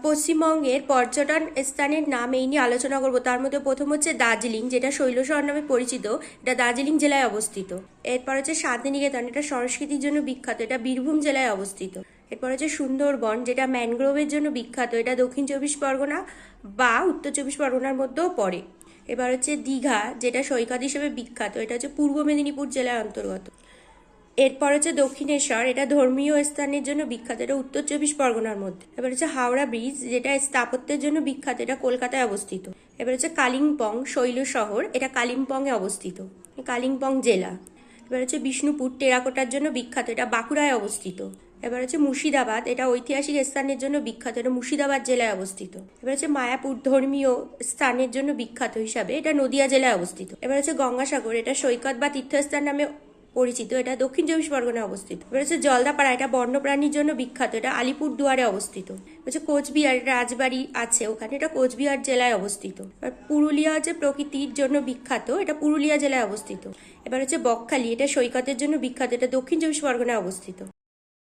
পশ্চিমবঙ্গের পর্যটন স্থানের নাম এই নিয়ে আলোচনা করব। তার মধ্যে প্রথম হচ্ছে দার্জিলিং, যেটা শৈলশহর নামে পরিচিত। এটা দার্জিলিং জেলায় অবস্থিত। এরপর হচ্ছে শান্তিনিকেতন, এটা সংস্কৃতির জন্য বিখ্যাত, এটা বীরভূম জেলায় অবস্থিত। এরপর হচ্ছে সুন্দরবন, যেটা ম্যানগ্রোভের জন্য বিখ্যাত, এটা দক্ষিণ চব্বিশ পরগনা বা উত্তর চব্বিশ পরগনার মধ্যেও পড়ে। এবার হচ্ছে দীঘা, যেটা সৈকত হিসেবে বিখ্যাত, এটা হচ্ছে পূর্ব মেদিনীপুর জেলার অন্তর্গত। এরপর হচ্ছে দক্ষিণেশ্বর, এটা ধর্মীয় স্থানের জন্য বিখ্যাত, এটা উত্তর চব্বিশ পরগনার মধ্যে। এবার হচ্ছে হাওড়া ব্রিজ, যেটা স্থাপত্যের জন্য বিখ্যাত, এটা কলকাতায় অবস্থিত। এবার হচ্ছে কালিম্পং শৈল শহর, এটা কালিম্পংয়ে অবস্থিত, কালিম্পং জেলা। এবার হচ্ছে বিষ্ণুপুর, টেরাকোটার জন্য বিখ্যাত, এটা বাঁকুড়ায় অবস্থিত। এবার হচ্ছে মুর্শিদাবাদ, এটা ঐতিহাসিক স্থানের জন্য বিখ্যাত, এটা মুর্শিদাবাদ জেলায় অবস্থিত। এবার হচ্ছে মায়াপুর, ধর্মীয় স্থানের জন্য বিখ্যাত হিসাবে, এটা নদিয়া জেলায় অবস্থিত। এবার হচ্ছে গঙ্গাসাগর, এটা সৈকত বা তীর্থস্থান নামে পরিচিত, এটা দক্ষিণ চব্বিশ পরগনায় অবস্থিত। এবার হচ্ছে জলদাপাড়া, এটা বন্যপ্রাণীর জন্য বিখ্যাত, এটা আলিপুর দুয়ারে অবস্থিত। হচ্ছে কোচবিহার, রাজবাড়ি আছে ওখানে, এটা কোচবিহার জেলায় অবস্থিত। আর পুরুলিয়া হচ্ছে প্রকৃতির জন্য বিখ্যাত, এটা পুরুলিয়া জেলায় অবস্থিত। এবার হচ্ছে বকখালি, এটা সৈকতের জন্য বিখ্যাত, এটা দক্ষিণ চব্বিশ পরগনায় অবস্থিত।